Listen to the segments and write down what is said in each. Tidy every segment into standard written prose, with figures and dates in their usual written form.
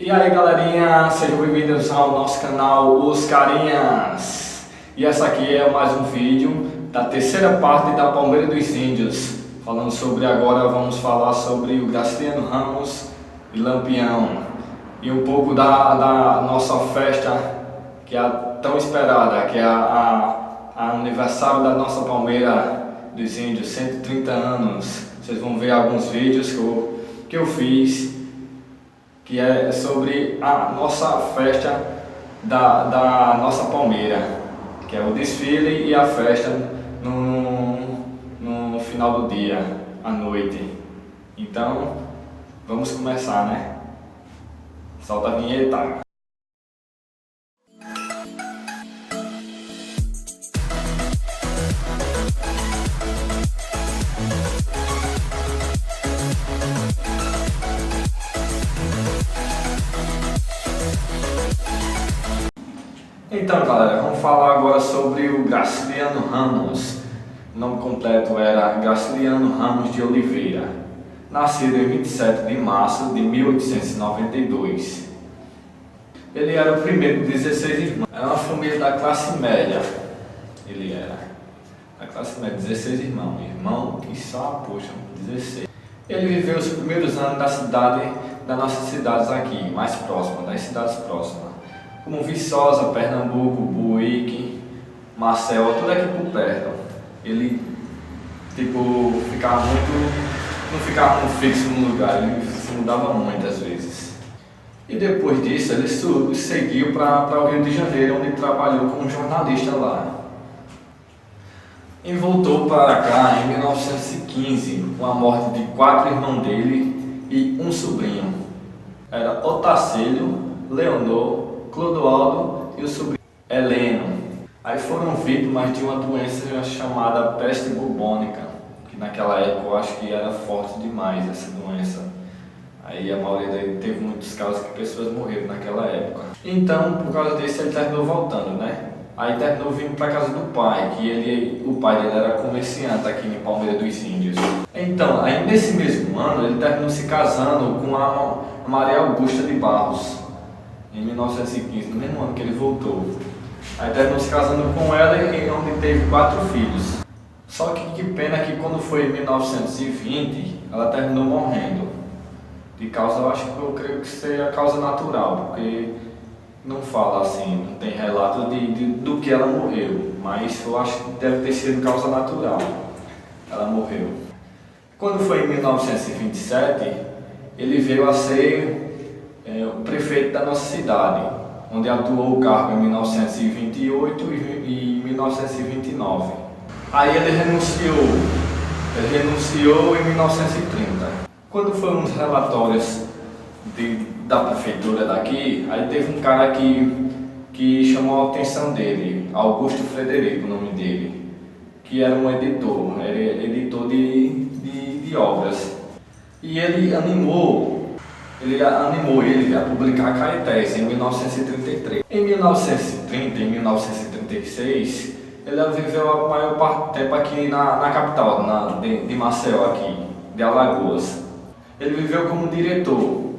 E aí galerinha, sejam bem-vindos ao nosso canal Os Carinhas. E essa aqui é mais um vídeo da terceira parte da Palmeira dos Índios. Falando sobre agora, vamos falar sobre o Graciliano Ramos e Lampião. E um pouco da nossa festa, que é a tão esperada, que é a aniversário da nossa Palmeira dos Índios, 130 anos. Vocês vão ver alguns vídeos que eu fiz, que é sobre a nossa festa da nossa Palmeira, que é o desfile e a festa no final do dia, à noite. Então, vamos começar, né? Solta a vinheta. Então galera, vamos falar agora sobre o Graciliano Ramos. O nome completo era Graciliano Ramos de Oliveira. Nascido em 27 de março de 1892. Ele era o primeiro de 16 irmãos. Era uma família da classe média. Ele era da classe média, 16 irmãos. Irmão que só, poxa, 16. Ele viveu os primeiros anos das nossas cidades aqui, mais próximas, das cidades próximas, como Viçosa, Pernambuco, Buíque, Maceió, tudo aqui por perto. Ele não ficava muito fixo no lugar, ele se mudava muitas vezes. E depois disso ele seguiu para o Rio de Janeiro, onde trabalhou como jornalista lá. E voltou para cá em 1915, com a morte de 4 irmãos dele e um sobrinho. Era Otacílio, Leonor, Clodoaldo e o sobrinho Heleno. Aí foram vítimas de uma doença chamada peste bubônica, que naquela época eu acho que era forte demais essa doença. Aí a maioria teve muitos casos que pessoas morreram naquela época. Então, por causa disso, ele terminou voltando, né? Aí terminou vindo para casa do pai, o pai dele era comerciante aqui em Palmeira dos Índios. Então, aí nesse mesmo ano, ele terminou se casando com a Maria Augusta de Barros, em 1915, no mesmo ano que ele voltou. Aí terminou se casando com ela e onde teve 4 filhos. Só que pena que quando foi em 1920, ela terminou morrendo. De causa, eu creio que seja causa natural, porque não fala assim, não tem relato do que ela morreu, mas eu acho que deve ter sido causa natural. Ela morreu. Quando foi em 1927, ele veio a ser o prefeito da nossa cidade, onde atuou o cargo em 1928 e 1929. Aí ele renunciou em 1930. Quando foram os relatórios da prefeitura daqui, aí teve um cara que chamou a atenção dele, Augusto Frederico, o nome dele, que era um editor, de obras. E ele animou ele a publicar Caetés em 1933. Em 1930 e 1936, ele viveu a maior parte do tempo aqui na capital, de Maceió, aqui, de Alagoas. Ele viveu como diretor,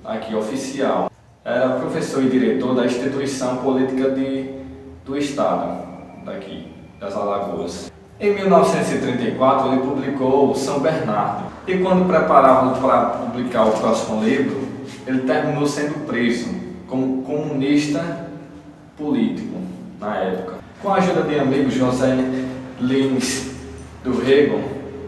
aqui, oficial. Era professor e diretor da instituição política do Estado, daqui, das Alagoas. Em 1934, ele publicou São Bernardo. E quando preparava para publicar o próximo livro, ele terminou sendo preso como comunista político na época. Com a ajuda de amigo José Lins do Rego,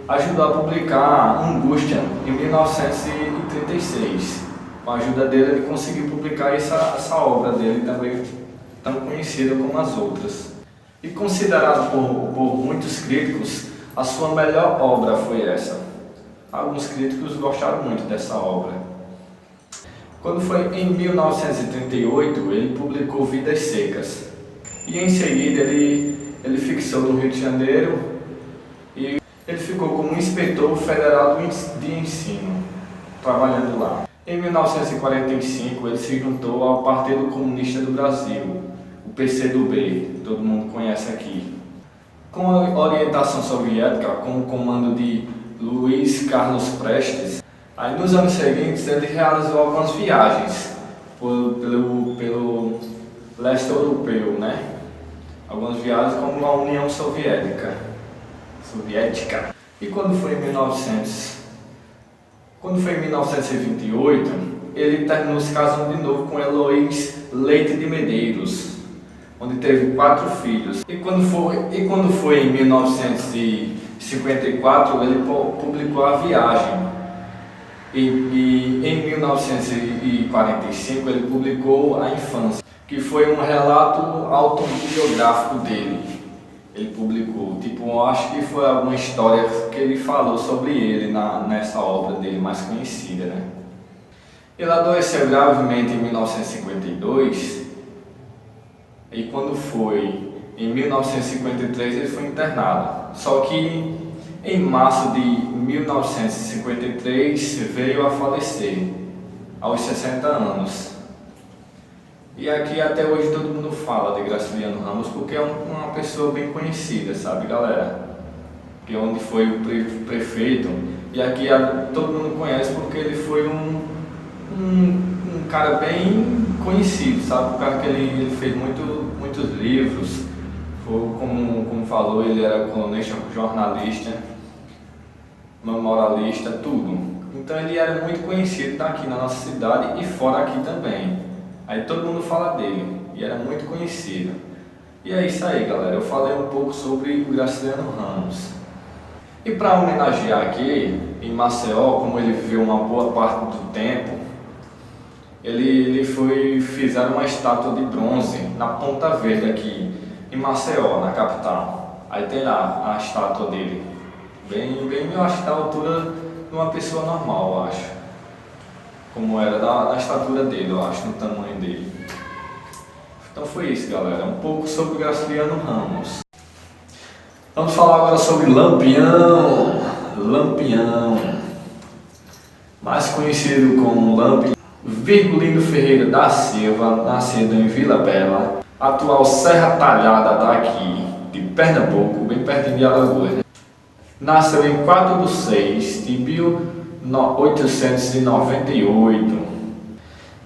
ajudou a publicar Angústia em 1936. Com a ajuda dele, ele conseguiu publicar essa obra dele também, tão conhecida como as outras. E considerado por muitos críticos, a sua melhor obra foi essa. Alguns críticos gostaram muito dessa obra. Quando foi em 1938, ele publicou Vidas Secas. E em seguida ele fixou no Rio de Janeiro e ele ficou como inspetor federal de ensino, trabalhando lá. Em 1945, ele se juntou ao Partido Comunista do Brasil, o PCdoB, todo mundo conhece aqui. Com a orientação soviética, com o comando de Luiz Carlos Prestes, aí nos anos seguintes ele realizou algumas viagens pelo leste europeu, né? Algumas viagens como a União Soviética. E quando foi em 1928, ele terminou se casando de novo com Heloís Leite de Medeiros, onde teve 4 filhos. E quando foi em 1954, ele publicou A Viagem. E em 1945 ele publicou A Infância, que foi um relato autobiográfico dele. Ele publicou, eu acho que foi alguma história que ele falou sobre ele nessa obra dele mais conhecida, né? Ele adoeceu gravemente em 1952 e quando foi em 1953 ele foi internado. Só que em março de 1953 veio a falecer, aos 60 anos. E aqui até hoje todo mundo fala de Graciliano Ramos porque é uma pessoa bem conhecida, sabe, galera? Que é onde foi o prefeito. E aqui todo mundo conhece porque ele foi um cara bem conhecido, sabe? O cara que ele fez muitos livros. Como falou, ele era colunista, jornalista, memorialista, tudo. Então ele era muito conhecido daqui na nossa cidade e fora aqui também. Aí todo mundo fala dele e era muito conhecido. E é isso aí, galera. Eu falei um pouco sobre o Graciliano Ramos. E para homenagear aqui em Maceió, como ele viveu uma boa parte do tempo, fizeram uma estátua de bronze na Ponta Verde aqui em Maceió, na capital. Aí tem lá a estátua dele, bem, eu acho da altura de uma pessoa normal, eu acho. Como era da estatura dele, eu acho, no tamanho dele. Então foi isso, galera, um pouco sobre o Graciliano Ramos. Vamos falar agora sobre Lampião, mais conhecido como Lampião. Virgulino Ferreira da Silva, nascido em Vila Bela, atual Serra Talhada daqui, de Pernambuco, bem pertinho de Alagoas, né? Nasceu em 4/6 de 1898.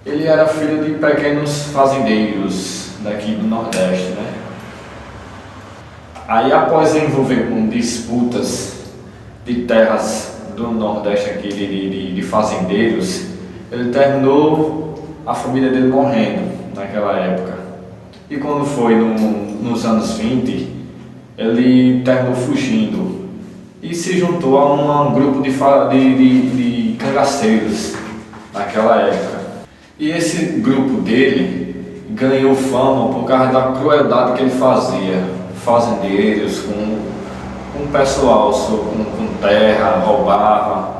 Ele era filho de pequenos fazendeiros daqui do Nordeste, né? Aí, após envolver com disputas de terras do Nordeste aqui, de fazendeiros, ele terminou a família dele morrendo naquela época. E quando foi nos anos 20, ele terminou fugindo e se juntou a um grupo de cangaceiros naquela época. E esse grupo dele ganhou fama por causa da crueldade que ele fazia. Fazendeiros com o pessoal, com terra, roubava.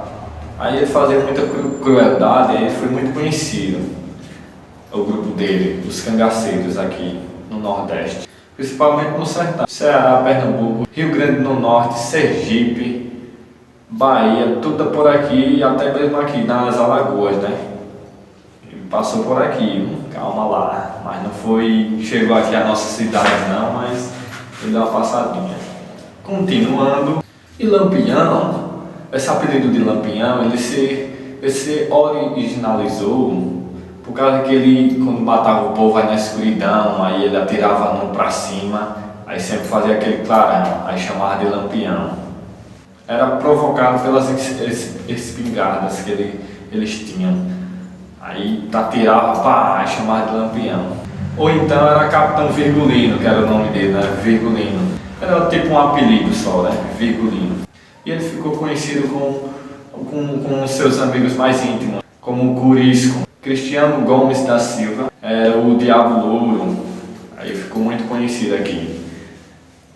Aí ele fazia muita crueldade e ele foi muito conhecido, o grupo dele, os cangaceiros aqui no Nordeste, principalmente no sertão. Ceará, Pernambuco, Rio Grande do Norte, Sergipe, Bahia, tudo por aqui e até mesmo aqui nas Alagoas, né? Ele passou por aqui, calma lá, mas não chegou aqui à nossa cidade não, mas ele deu uma passadinha. Continuando, e Lampião, esse apelido de Lampião, ele se originalizou por causa que ele, quando matava o povo aí na escuridão, aí ele atirava a mão pra cima, aí sempre fazia aquele clarão, aí chamava de Lampião. Era provocado pelas espingardas que eles tinham. Aí atirava, pá, aí chamava de Lampião. Ou então era Capitão Virgulino, que era o nome dele, né? Virgulino. Era tipo um apelido só, né? Virgulino. E ele ficou conhecido com seus amigos mais íntimos, como o Curisco, Cristiano Gomes da Silva, o Diabo Louro. Aí ficou muito conhecido aqui,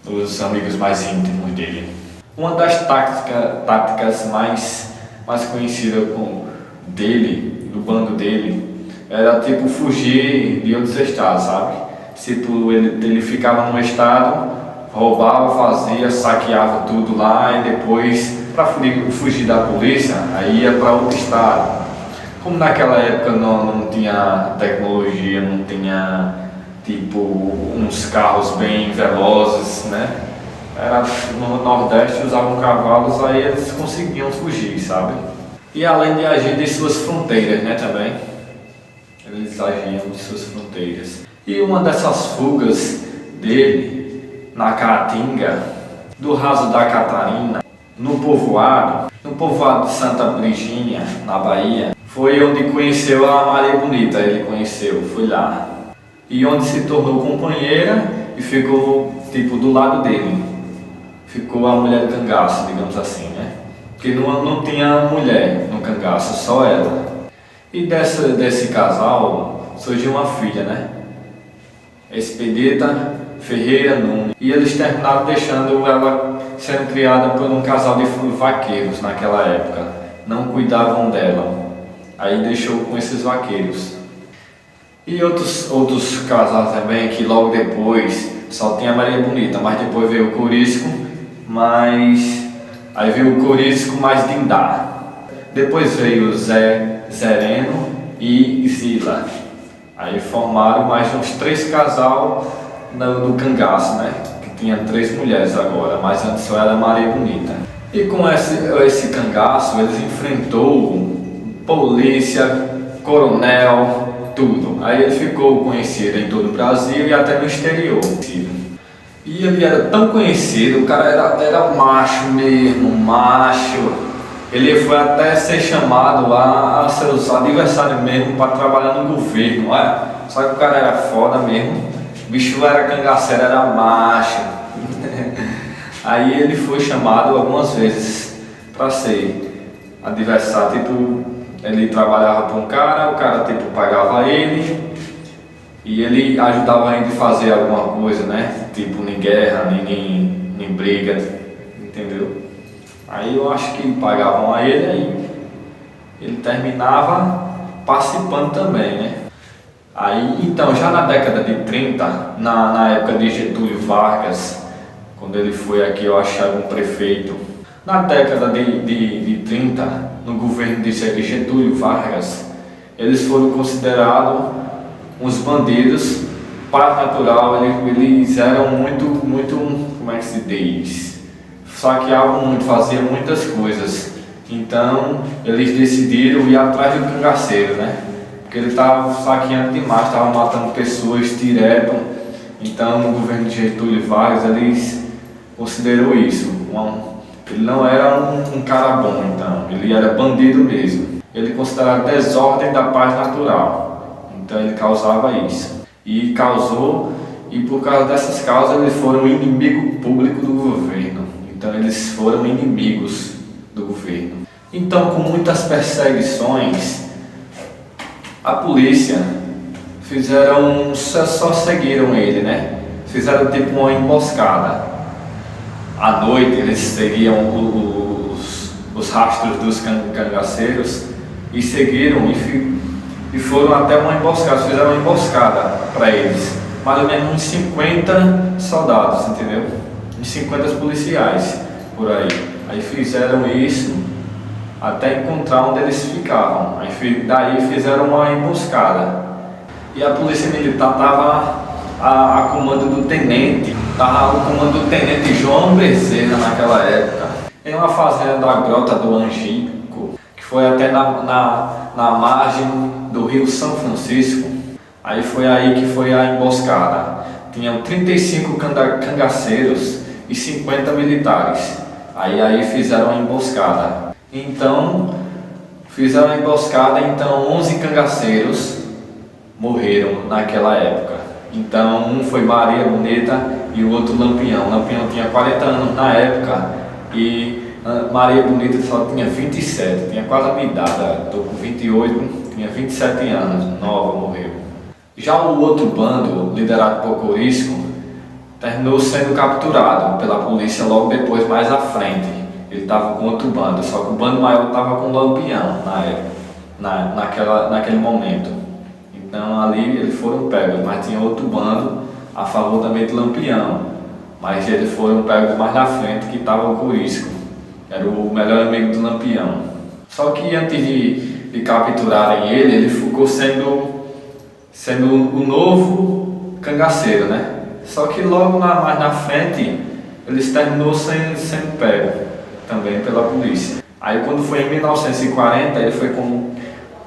os amigos mais íntimos dele. Uma das táticas mais conhecidas dele, do bando dele, era tipo fugir de outros estados, sabe? Tipo, ele ficava num estado, roubava, fazia, saqueava tudo lá e depois, para fugir da polícia, aí ia para outro estado. Como naquela época não tinha tecnologia, não tinha tipo uns carros bem velozes, né? Era no Nordeste, usavam cavalos, aí eles conseguiam fugir, sabe? E além de agir de suas fronteiras, né, também. Eles agiam de suas fronteiras. E uma dessas fugas dele, na Caatinga, do Raso da Catarina, no povoado de Santa Brigínia, na Bahia, foi onde conheceu a Maria Bonita. Ele conheceu, foi lá. E onde se tornou companheira e ficou tipo do lado dele. Ficou a mulher do cangaço, digamos assim, né? Porque não tinha mulher no cangaço, só ela. E desse casal surgiu uma filha, né? Expedita Ferreira Nunes. E eles terminaram deixando ela sendo criada por um casal de vaqueiros naquela época. Não cuidavam dela. Aí deixou com esses vaqueiros. E outros casais também, que logo depois só tinha a Maria Bonita, mas depois veio o Corisco, aí veio o Corisco mais Dindá. Depois veio o Zereno e Zila. Aí formaram mais uns 3 casal no cangaço, né? Que tinha 3 mulheres agora, mas antes só era Maria Bonita. E com esse cangaço eles enfrentou polícia, coronel, tudo. Aí ele ficou conhecido em todo o Brasil e até no exterior. E ele era tão conhecido, o cara era macho mesmo, macho. Ele foi até ser chamado a seus adversários mesmo para trabalhar no governo, olha. Só que o cara era foda mesmo, o bicho era cangaceiro, era macho. Aí ele foi chamado algumas vezes para ser adversário, tipo, ele trabalhava para um cara, o cara tipo pagava ele e ele ajudava a gente a fazer alguma coisa, né? Tipo, nem guerra, nem briga, entendeu? Aí eu acho que pagavam a ele, aí ele terminava participando também, né? Aí, então, já na década de 30, na época de Getúlio Vargas, quando ele foi aqui, eu acho, um prefeito, na década de 30, no governo de Getúlio Vargas, eles foram considerados uns bandidos, paz natural. Eles eram muito, como é que se diz? Saqueavam muito, faziam muitas coisas. Então eles decidiram ir atrás do cangaceiro, né? Porque ele estava saqueando demais, estava matando pessoas direto. Então no governo de Getúlio Vargas eles considerou isso. Ele não era um cara bom, então ele era bandido mesmo. Ele considerava desordem da paz natural. Então ele causava isso. E por causa dessas causas eles foram inimigo público do governo. Então eles foram inimigos do governo. Então, com muitas perseguições, a polícia só seguiram ele, né? Fizeram tipo uma emboscada. À noite eles seguiam os rastros dos cangaceiros e seguiram e foram até uma emboscada, fizeram uma emboscada para eles. Mais ou menos uns 50 soldados, entendeu? Uns 50 policiais por aí. Aí fizeram isso até encontrar onde eles ficavam. Daí fizeram uma emboscada. E a polícia militar estava a comando do tenente. Estava o comando do tenente João Bezerra naquela época. Em uma fazenda da Grota do Angico, que foi até na margem do rio São Francisco. Aí foi aí que foi a emboscada. Tinham 35 cangaceiros e 50 militares. Aí fizeram a emboscada. Então, fizeram a emboscada, então 11 cangaceiros morreram naquela época. Então, um foi Maria Bonita e o outro Lampião. Lampião tinha 40 anos na época e Maria Bonita só tinha 27, tinha quase a minha idade. Estou com 28, tinha 27 anos, nova, morreu. Já o outro bando, liderado por Corisco, terminou sendo capturado pela polícia logo depois, mais à frente. Ele estava com outro bando, só que o bando maior estava com o Lampião na época, naquele momento. Então ali eles foram pegos, mas tinha outro bando a favor também de Lampião. Mas eles foram pegos mais na frente, que estava o Corisco, era o melhor amigo do Lampião. Só que antes de capturarem ele ficou sendo o novo cangaceiro, né? Só que logo mais na frente eles terminou sendo pego também pela polícia. Aí quando foi em 1940 ele foi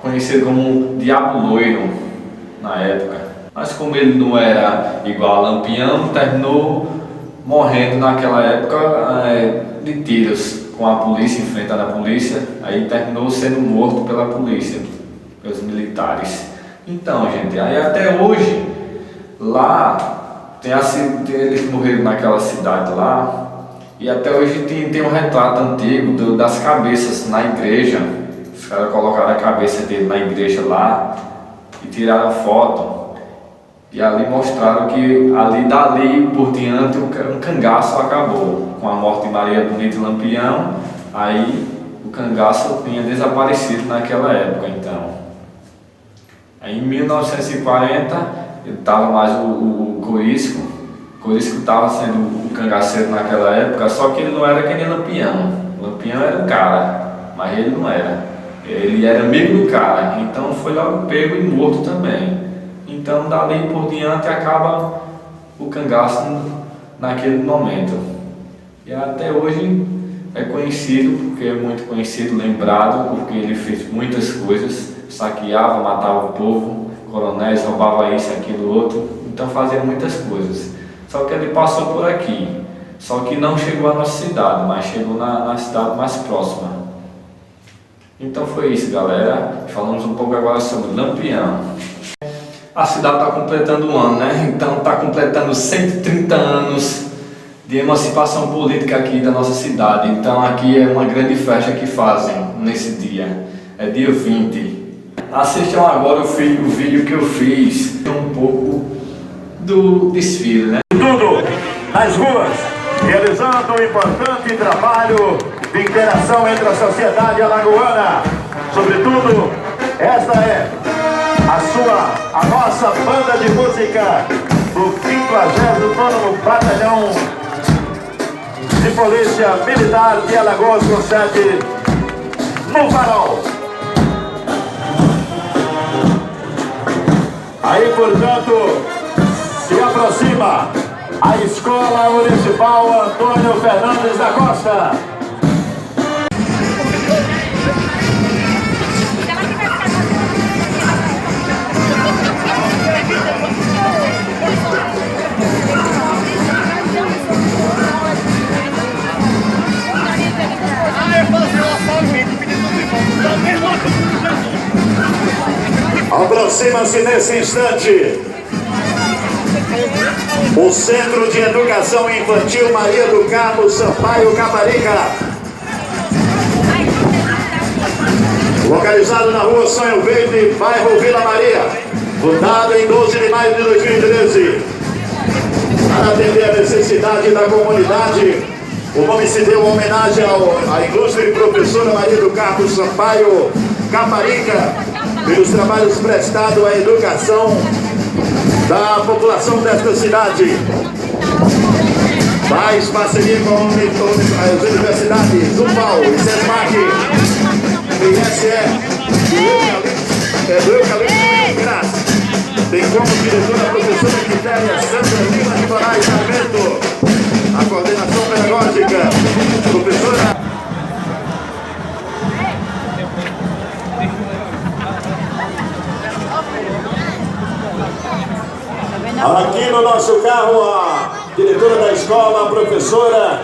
conhecido como Diabo Loiro. na época. Mas como ele não era igual a Lampião, terminou morrendo naquela época de tiros com a polícia, enfrentando a polícia. Aí terminou sendo morto pela polícia, pelos militares. Então, gente, aí até hoje, lá, eles morreram naquela cidade lá, e até hoje tem um retrato antigo das cabeças na igreja. Os caras colocaram a cabeça dele na igreja lá e tiraram foto. E ali mostraram que dali por diante um cangaço acabou. Com a morte de Maria Bonita e Lampião, aí o cangaço tinha desaparecido naquela época, então. Aí em 1940 estava mais o Corisco. O Corisco estava sendo o cangaceiro naquela época, só que ele não era que nem Lampião. Lampião era o cara, mas ele não era. Ele era amigo do cara, então foi logo pego e morto também. Então dali por diante acaba o cangaço naquele momento. E até hoje é conhecido, porque é muito conhecido, lembrado, porque ele fez muitas coisas, saqueava, matava o povo, coronéis, roubava isso, aquilo, outro, então fazia muitas coisas. Só que ele passou por aqui, só que não chegou à nossa cidade, mas chegou na cidade mais próxima. Então foi isso, galera. Falamos um pouco agora sobre Lampião. A cidade está completando um ano, né? Então está completando 130 anos de emancipação política aqui da nossa cidade. Então aqui é uma grande festa que fazem nesse dia. É dia 20. Assistam agora o vídeo que eu fiz. Um pouco do desfile, né? Tudo nas ruas, realizando um importante trabalho de interação entre a sociedade alagoana. Sobretudo, esta é a nossa banda de música do 59º Batalhão de Polícia Militar de Alagoas, com sede no Farol. Aí, portanto, se aproxima a Escola Municipal Antônio Fernandes da Costa. Aproxima-se nesse instante o Centro de Educação Infantil Maria do Carmo Sampaio Caparica, localizado na rua Sonho Verde, bairro Vila Maria, fundado em 12 de maio de 2013. Para atender a necessidade da comunidade, o nome se deu uma homenagem à ilustre professora Maria do Carmo Sampaio Caparica, pelos trabalhos prestados à educação da população desta cidade. Faz parceria com as universidades UFAL, ICESMAC, ISE, do Eucalipto de Minas. Tem como diretora a professora Quitéria Sandra Lima de Moraes Sarmento. A coordenação pedagógica, professora aqui no nosso carro, a diretora da escola, a professora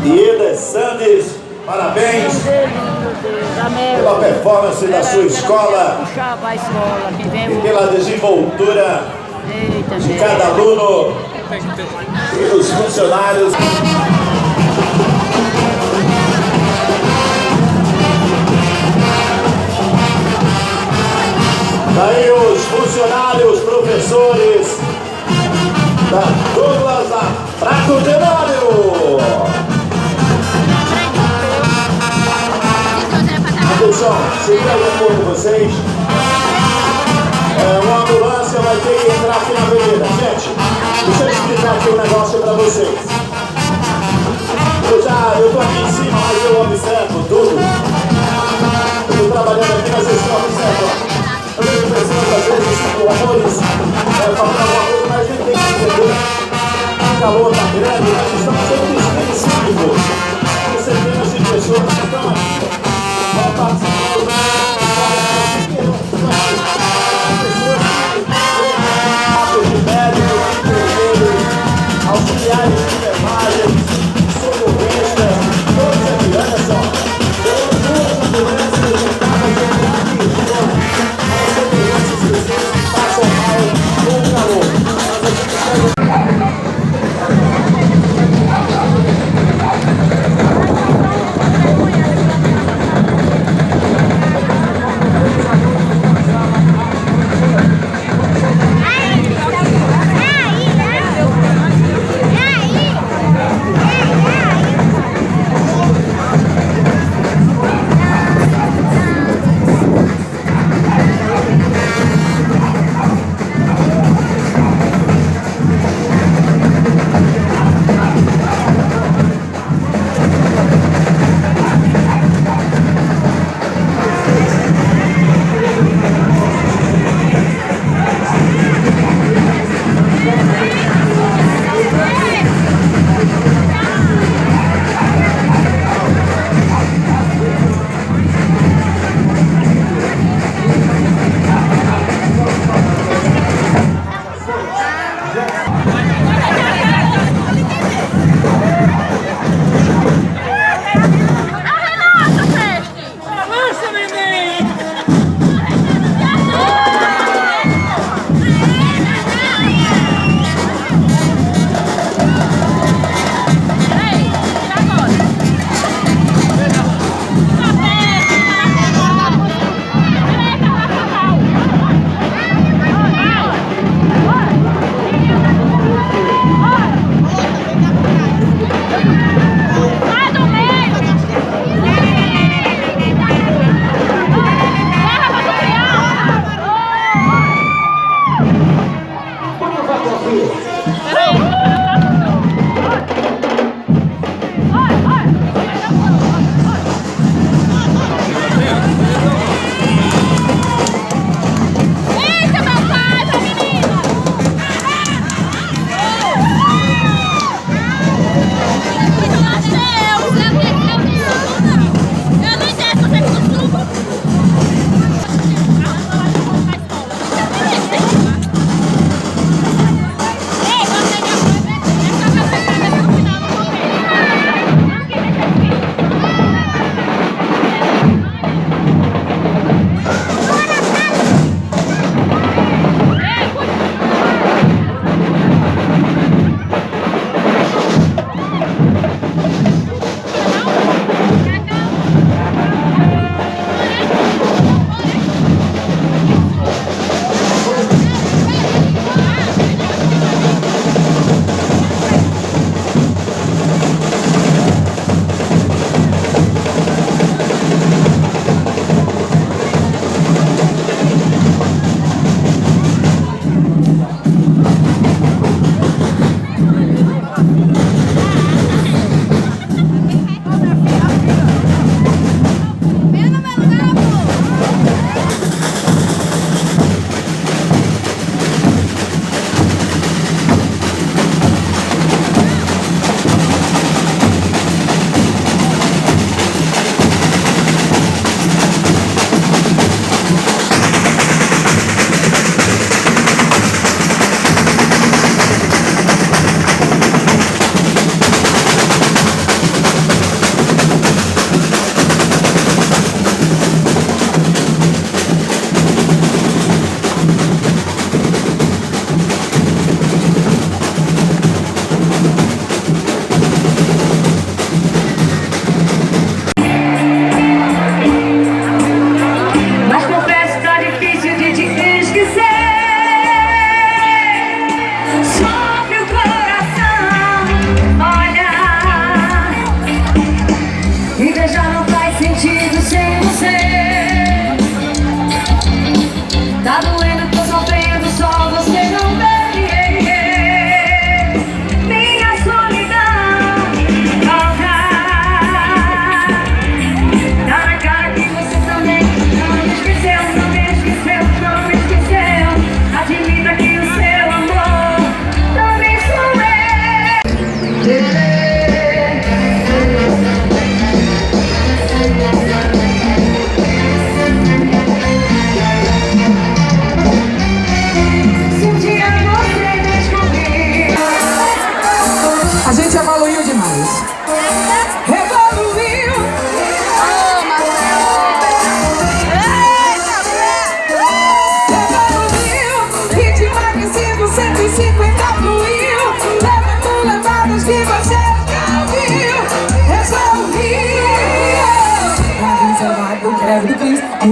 Ieda Sandes. Parabéns pela performance da sua escola e pela desenvoltura de cada aluno e dos funcionários. Daí os funcionários, professores da Douglas Prato Tenório. Atenção, segura aí um pouco vocês. Uma ambulância vai ter que entrar aqui na avenida. Gente, deixa eu explicar aqui um negócio para vocês. Eu tô aqui em cima, mas eu observo tudo. Eu tô trabalhando aqui, mas vocês estão observando. Eu vejo pessoas, às vezes, com horrores, falando alguma coisa, mas a gente tem que entender. O calor tá grande, nós estamos sendo desconhecidos. Centenas de pessoas que estão aqui para participar do pessoas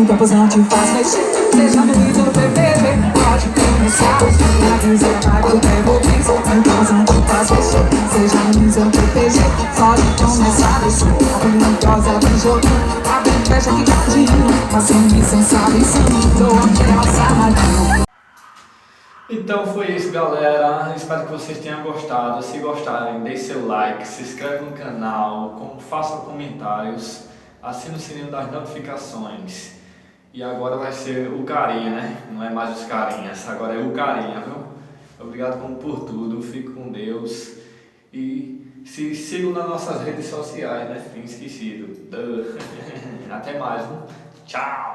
tempos não te faz mexer. Seja no vídeo do PPV, pode começar. Na visão vai pro Revolvins, em tempos não te faz mexer. Seja no vídeo do PPG, pode começar a descer. A perigosa ela vem jogando, a bem fecha que cadinho. Mas sem licença, licença, tô aqui ela sarradinho. Então foi isso, galera. Espero que vocês tenham gostado. Se gostarem, deixe seu like, se inscreve no canal, faça comentários, assine o sininho das notificações. E agora vai ser o carinha, né? Não é mais os carinhas, agora é o carinha, viu? Obrigado por tudo, fique com Deus. E se sigam nas nossas redes sociais, né? Fiquem esquecido. Até mais, viu? Tchau!